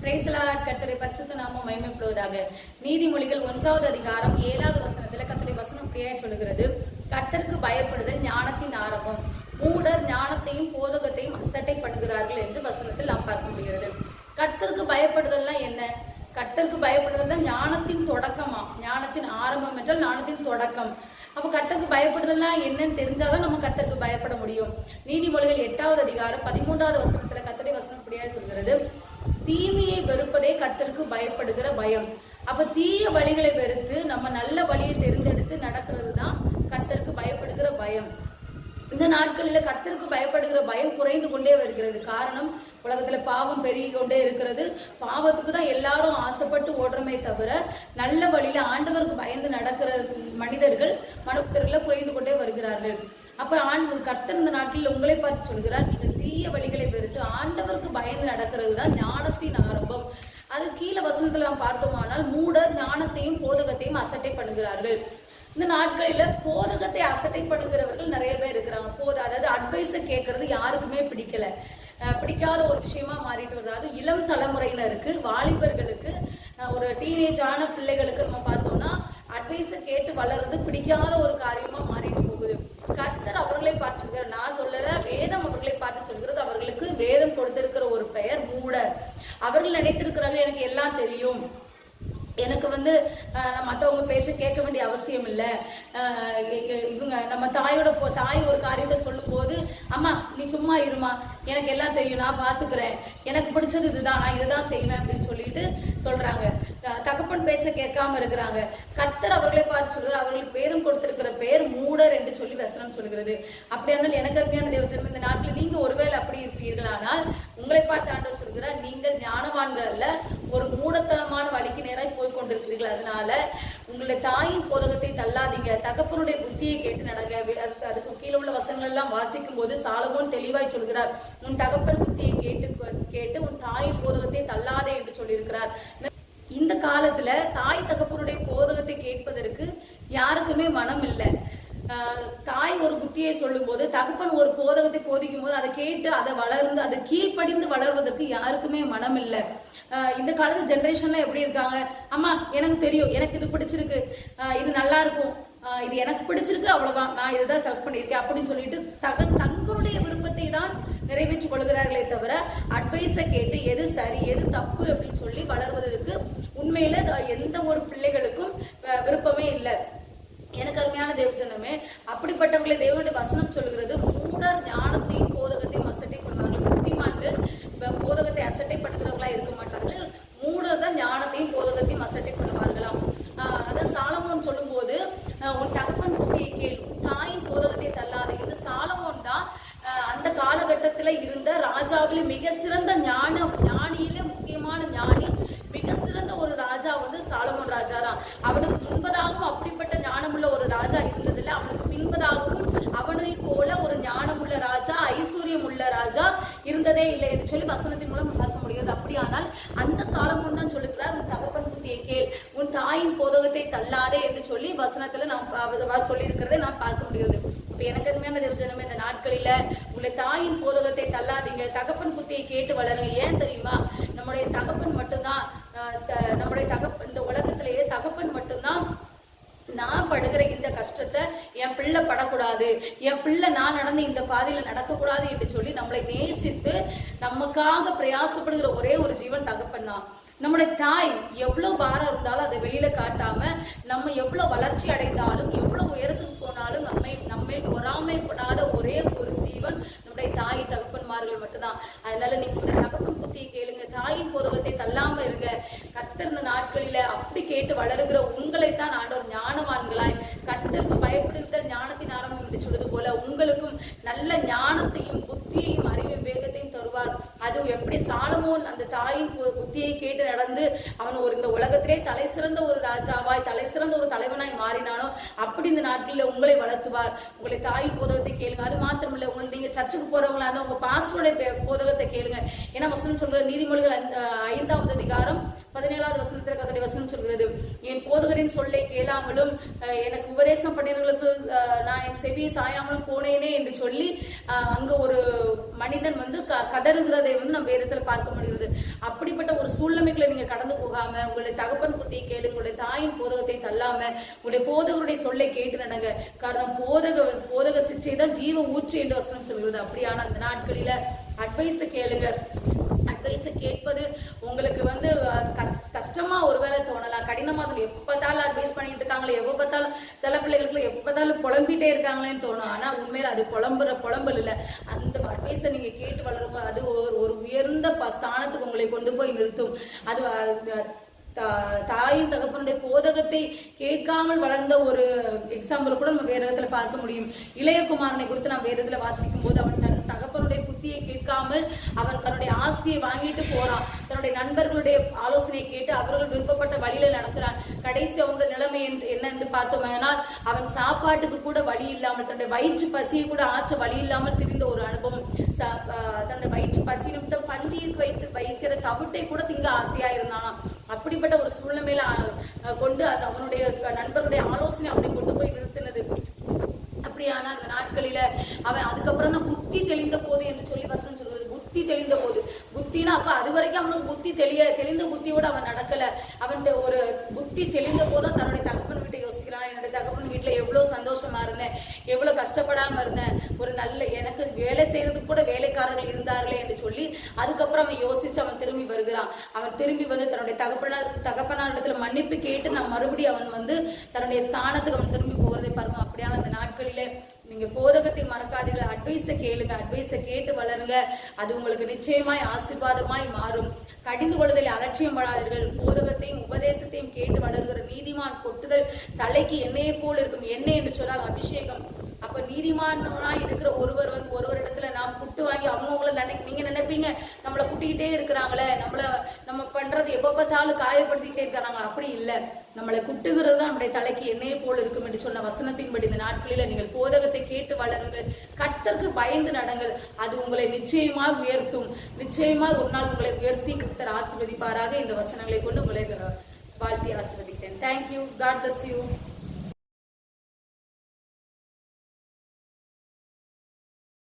Praise the Lord. கர்த்தருடைய பரிசுத்த நாமம் மகிமைப்படுவதாக. நீதிமொழிகள் 1வது அதிகாரம் 7வது வசனத்துல கர்த்தருடைய வசனம் இப்படியே சொல்லுகிறது, கர்த்தருக்கு பயப்படுதல் ஞானத்தின் ஆரம்பம், மூடர் ஞானத்தையும் போதகத்தையும் அசட்டை பண்ணுகிறார்கள் என்று வசனத்தில் நாம் பார்க்க முடிகிறது. கர்த்தருக்கு பயப்படுதல்னா என்ன? கர்த்தருக்கு பயப்படுதல் தான் ஞானத்தின் தொடக்கமா. ஞானத்தின் ஆரம்பம் என்றால் ஞானத்தின் தொடக்கம். அப்ப கர்த்தருக்கு பயப்படுதல்னா என்னன்னு தெரிஞ்சாதான் நம்ம கர்த்தருக்கு பயப்பட முடியும். நீதிமொழிகள் 8வது அதிகாரம் 13வது வசனத்துல கர்த்தருடைய வசனம் இப்படியா சொல்கிறது, தீமையை வெறுப்பதே கர்த்தருக்கு பயப்படுகிற பயம். அப்ப தீய வழிகளை வெறுத்து நம்ம நல்ல வழியை தெரிந்தெடுத்து நடக்கிறது தான் கர்த்தருக்கு பயப்படுகிற பயம். இந்த நாட்களில் கர்த்தருக்கு பயப்படுகிற பயம் குறைந்து கொண்டே வருகிறது. காரணம், உலகத்துல பாவம் பெருகி கொண்டே இருக்கிறது. பாவத்துக்கு தான் எல்லாரும் ஆசைப்பட்டு ஓடுறமே தவிர நல்ல வழியில ஆண்டவருக்கு பயந்து நடக்கிற மனிதர்கள் மனுத்தர்கள குறைந்து கொண்டே வருகிறார்கள். அப்ப கர்த்தர் இந்த நாட்டில் உங்களை பார்த்து சொல்கிறார், நீங்கள் தீய வழிகளை வெறுத்து ஆண்டவருக்கு பயந்து நடக்கிறது தான் ஞானத்தின் ஆரம்பம். அது கீழே வசனத்துல நாம் பார்த்தோமானால், மூடர் ஞானத்தையும் போதகத்தையும் அசட்டை பண்ணுகிறார்கள். இந்த நாட்களில போதகத்தை அசட்டை பண்ணுகிறவர்கள் நிறைய பேர் இருக்கிறாங்க. அதாவது அட்வைஸை கேட்கறது யாருக்குமே பிடிக்காத ஒரு விஷயமா மாறிட்டு வருது. அது இளம் தலைமுறையினருக்கு, வாலிபர்களுக்கு, ஒரு டீனேஜ் ஆன பிள்ளைகளுக்கு நம்ம பார்த்தோம்னா அட்வைஸை கேட்டு வளர்றது பிடிக்காத ஒரு காரியமா மாறிட்டு போகுது. கர்த்தர் அவர்களை பார்த்து சொல்கிறார், நான் சொல்லல, வேதம் அவர்களை பார்த்து சொல்கிறது. அவர்களுக்கு வேதம் கொடுத்திருக்கிற ஒரு பெயர் மூடர். அவர்கள் நினைத்திருக்கிறார்கள், எனக்கு எல்லாம் தெரியும், எனக்கு நான் மற்றவங்க பேச்ச கேட்க வேண்டிய அவசியம் இல்லை. இவங்க நம்ம தாய் ஒரு காரியத்தை சொல்லும் போது, அம்மா நீ சும்மா இருமா, எனக்கு எல்லாம் தெரியும், நான் பாத்துக்கிறேன், எனக்கு பிடிச்சது இதுதான், நான் இதுதான் செய்வேன் அப்படின்னு சொல்லிட்டு சொல்றாங்க. தகப்பன் பேச்ச கேட்காம இருக்கிறாங்க. கர்த்தர் அவர்களை பார்த்து சொல்றாரு, அவர்களுக்கு பேரும் கொடுத்திருக்கிற பெயர் மூடர் என்று சொல்லி வசனம் சொல்கிறது. அப்படியானால் எனக்கு அருமையான தேவஜனம், இந்த நாட்டில் நீங்க ஒருவேளை அப்படி இருப்பீர்களானால் உங்களை பார்த்து ஆண்டவர் சொல்கிறார், நீங்கள் ஞானவான்கள் அல்ல, ஒரு மூடத்தனமான வழிக்கு நேராய் போய் கொண்டிருக்கிறீர்கள். அதனால உங்களுடைய தாயின் போதகத்தை தள்ளாதீங்க, தகப்பனுடைய புத்தியை கேட்டு நடங்க. அதுக்கு கீழே உள்ள வசனங்கள் எல்லாம் வாசிக்கும் போது சாலமோன் தெளிவாய் சொல்கிறார், உன் தகப்பன் புத்தியை கேட்டு உன் தாயின் போதகத்தை தள்ளாதே என்று சொல்லியிருக்கிறார். இந்த காலத்துல தாய் தகப்பனுடைய போதகத்தை கேட்பதற்கு யாருக்குமே மனம் இல்லை. தாய் ஒரு புத்தியை சொல்லும் போது, தகப்பன் ஒரு போதகத்தை போதிக்கும் போது அதை கேட்டு அதை வளர்ந்து அதை கீழ்ப்படிந்து வளர்வதற்கு யாருக்குமே மனம் இல்லை. இந்த காலத்து ஜென்ரேஷன்ல எப்படி இருக்காங்க, அம்மா எனக்கு தெரியும், எனக்கு இது பிடிச்சிருக்கு, இது நல்லா இருக்கும், இது எனக்கு பிடிச்சிருக்கு, அவ்வளவுதான், நான் இதுதான் செலக்ட் பண்ணியிருக்கேன் அப்படின்னு சொல்லிட்டு தங்களுடைய விருப்பத்தை தான் நிறைவேற்றிக் கொள்கிறார்களே தவிர அட்வைஸை கேட்டு எது சரி எது தப்பு அப்படின்னு சொல்லி வளர்வதற்கு உண்மையில எந்த ஒரு பிள்ளைகளுக்கும் விருப்பமே இல்லை. எனக்கு அருமையான தேவஜனமே, அப்படிப்பட்டவர்களை தேவனுடைய வசனம் சொல்கிறது, மூடர் ஞானத்தையும் போதகத்தையும் அசட்டை பண்ணுவார்கள். புத்திமான்கள் போதகத்தை அசட்டை பண்ணுகிறவர்களா இருக்க மாட்டார்கள். மூடர் தான் ஞானத்தையும் போதகத்தையும் அசட்டை பண்ணுவார்களாம். அதான் சாலமோன் சொல்லும் போது, உன் தகப்பன் புத்தியை கேள், தாயின் போதகத்தை தள்ளாத. இந்த சாலமோன் தான் அந்த காலகட்டத்துல இருந்த ராஜாவில மிக சிறந்த ஞானியில முக்கியமான ஞானி, மிக சிறந்த ஒரு ராஜா சாலமோன் ராஜா தான். அவனுக்கு முன்பதாகவும் அப்படிப்பட்ட ஞானமுள்ள ஒரு ராஜா இருந்ததில்லை, அவனுக்கு பின்பதாகவும் அவனை போல ஒரு ஞானமுள்ள ராஜா, ஐஸ்வர்யம் உள்ள ராஜா இருந்ததே இல்லை என்று சொல்லி வசனத்தின் மூலம் பார்க்க முடியாது. அப்படியானால் அந்த சாலமோன் தான் சொல்லுகிறார், உன் தகப்பன் புத்தியை கேள், உன் தாயின் போதகத்தை தள்ளாதே என்று சொல்லி வசனத்துல நாம் சொல்லி இருக்கிறதை நான் பார்க்க முடியாது. இப்ப எனக்கு அருமையான தேவஜனமே, இந்த நாட்களில உங்களை தாயின் போதகத்தை தள்ளாதீங்க, தகப்பன் புத்தியை கேட்டு வளருங்க. ஏன் தெரியுமா? நம்முடைய தகப்பன் மட்டும்தான், இந்த உலகத்திலேயே தகப்பன் மட்டும்தான் நான் படுகிற இந்த கஷ்டத்தை என் பிள்ளை படக்கூடாது, என் பிள்ளை நான் நடந்து இந்த பாதையில நடக்கக்கூடாது என்று சொல்லி நம்மளை நேசித்து நமக்காக பிரயாசப்படுகிற ஒரே ஒரு ஜீவன் தகப்பன் தான். நம்முடைய தாய் எவ்வளவு பாரம் இருந்தாலும் அதை வெளியில காட்டாம, நம்ம எவ்வளவு வளர்ச்சி அடைந்தாலும் எவ்வளவு உயரத்துக்கு போனாலும் நம்மை பொறாமைப்படாத ஒரே ஒரு ஜீவன் நம்முடைய தாய் தகப்பன்மார்கள் மட்டும்தான். அதனால நீங்க தகப்பன் புத்தியை கேளுங்க, தாயின் போதகத்தை தள்ளாம இருங்க. கர்த்தர் இந்த நாட்களில அப்படி கேட்டு வளருகிற உங்களைத்தான் ஆண்டவர் ஞானவான்களாய், கர்த்தருக்கு பயப்படுதல் ஞானத்தின் ஆரம்பம் என்று சொல்வது போல உங்களுக்கும் நல்ல ஞானத்தையும் புத்தியையும் அறிவையும் வேகத்தையும் தருவார். அது எப்படி சாலமோன் அந்த தாயின் புத்தியை கேட்டு நடந்து அவன் இந்த உலகத்திலே தலை சிறந்த ஒரு ராஜாவாய், தலை சிறந்த ஒரு தலைவனாய் மாறினானோ, அப்படி இந்த நாட்களில் உங்களை வளர்த்துவார். உங்களை தாயின் போதகத்தை கேளுங்க. அது மாத்திரமில்லை, நீங்க சர்ச்சுக்கு போறவங்களா இருந்தா உங்க பாஸ்டருடைய போதகத்தை கேளுங்க. ஏன்னா வசனம் சொல்ற நீதிமொழிகள் 5வது அதிகாரம் 17வது வசனத்துல கர்த்தருடைய வசனம் சொல்கிறது, என் போதகரின் சொல்லை கேளாமலும் எனக்கு உபதேசம் பண்ணினவர்களுக்கு நான் என் செவியை சாயாமலும் போனேனே என்று சொல்லி அங்க ஒரு மனிதன் கதறுகிறதை நம்ம வேதத்துல பார்க்க முடிகிறது. அப்படிப்பட்ட ஒரு சூழ்நிலைகளை நீங்க கடந்து போகாம உங்களுடைய தகப்பன் புத்தியை கேளுங்க, உங்களுடைய தாயின் போதகத்தை தள்ளாம உங்களுடைய போதகருடைய சொல்லை கேட்டு நடங்க. காரணம் போதக சிச்சை தான் ஜீவ ஊற்று என்று வசனம் சொல்கிறது. அப்படியான அந்த நாட்களில அட்வைஸை கேளுங்க. அட்வைஸை கேட்பது உங்களுக்கு வந்து கஷ்டமா ஒருவேளை தோணலாம், கடினமா தோணும். எப்ப பார்த்தாலும் அட்வைஸ் பண்ணிட்டு இருக்காங்களே, எப்ப பார்த்தாலும் சில பிள்ளைகளுக்கு எப்ப பார்த்தாலும் புலம்பிட்டே இருக்காங்களேன்னு தோணும். ஆனா உண்மையில அது புலம்பல் இல்லை. அந்த அட்வைஸை நீங்க கேட்டு வளரும்போது அது ஒரு உயர்ந்த ஸ்தானத்துக்கு உங்களை கொண்டு போய் நிறுத்தும். அது தாயின் தகப்பனுடைய போதகத்தை கேட்காமல் வளர்ந்த ஒரு எக்ஸாம்பிள் கூட நம்ம வேதத்துல பார்க்க முடியும். இளையகுமாரனை குறித்து நாம் வேதத்துல வாசிக்கும் போது அவன் தன் தகப்பனுடைய புத்தியை கேட்காமல் அவன் தன்னுடைய ஆஸ்தியை வாங்கிட்டு போறான். தன்னுடைய நண்பர்களுடைய ஆலோசனையை கேட்டு அவர்கள் விருப்பப்பட்ட வழியில நடத்துறான். கடைசி அவங்க நிலைமை என்ன என்று பார்த்தோம்னால் அவன் சாப்பாட்டுக்கு கூட வழி இல்லாமல், தன்னுடைய வயிற்று பசியை கூட ஆற்ற வழி இல்லாமல் திரிந்த ஒரு அனுபவம். தன்னுடைய வயிற்று பசி நிமித்தம் பன்றிக்கு வைக்கிற தவிட்டை கூட திங்க ஆசையா இருந்தானா. அப்படிப்பட்ட ஒரு சூழ்நிலையில கொண்டு அவனுடைய நண்பருடைய ஆலோசனை அவனை கொண்டு போய் நிறுத்தினது. அப்படியான அந்த நாட்களில அவன் அதுக்கப்புறம் தான் புத்தி தெளிந்த போது என்று சொல்லி வசனம் சொல்வது. புத்தி தெளிந்த போது, புத்தினா அப்ப அது வரைக்கும் அவனுக்கு புத்தி தெளிந்த புத்தியோட அவன் நடக்கல. அவனுடைய ஒரு புத்தி தெளிந்த போதும் தன்னுடைய தகப்பன் வீட்டை யோசிக்கிறான். என்னுடைய தகப்பன் வீட்டுல எவ்வளவு சந்தோஷமா இருந்தேன், எவ்வளவு கஷ்டப்படாம இருந்தேன், ஒரு நல்ல எனக்கு வேலை செய்யறதுக்கு கூட வேலைக்காரர்கள் இருந்தார்களே என்று சொல்லி அதுக்கப்புறம் அவன் யோசிச்சு அவன் திரும்பி வருகிறான். அவன் திரும்பி வந்து தன்னுடைய தகப்பனார் இடத்துல மன்னிப்பு கேட்டு நான் மறுபடியும் அவன் வந்து தன்னுடைய ஸ்தானத்துக்கு அவன் திரும்பி போகிறதை பாருங்க. அப்படியான அந்த நாட்களிலே நீங்க போதகத்தை மறக்காதீர்கள். அட்வைஸை கேளுங்க, அட்வைஸை கேட்டு வளருங்க. அது உங்களுக்கு நிச்சயமாய் ஆசீர்வாதமாய் மாறும். கடிந்து கொள்வதில் அலட்சியம் படாதீர்கள். போதகத்தையும் உபதேசத்தையும் கேட்டு வளர்கிற நீதிமான் கொட்டுதல் தலைக்கு எண்ணெயை போல் இருக்கும். எண்ணெய் என்று சொன்னால் அபிஷேகம். அப்ப நீதிமானாய் இருக்கிற ஒருவர் வந்து ஒருவரிடத்துல நாம் குட்டு வாங்கி அவங்கள நீங்க நினைப்பீங்க நம்மளை குட்டிக்கிட்டே இருக்கிறாங்களே, நம்ம பண்றது எப்ப பார்த்தாலும் காயப்படுத்திக்கிட்டே இருக்கிறாங்க. அப்படி இல்லை. நம்மளை குட்டுகிறது தான் நம்முடைய தலைக்கு எண்ணெயை போல் இருக்கும் என்று சொன்ன வசனத்தின்படி இந்த நாட்களில நீங்கள் போதகத்தை கேட்டு வளருங்கள். கர்த்தருக்கு பயந்து நடங்கள். அது உங்களை நிச்சயமாக உயர்த்தும். நிச்சயமாக ஒரு நாள் உங்களை உயர்த்தி கர்த்தர் ஆசீர்வதிப்பாராக. இந்த வசனங்களை கொண்டு உங்களை வாழ்த்தி ஆசீர்வதிக்கிறேன். தேங்க்யூ. God bless you.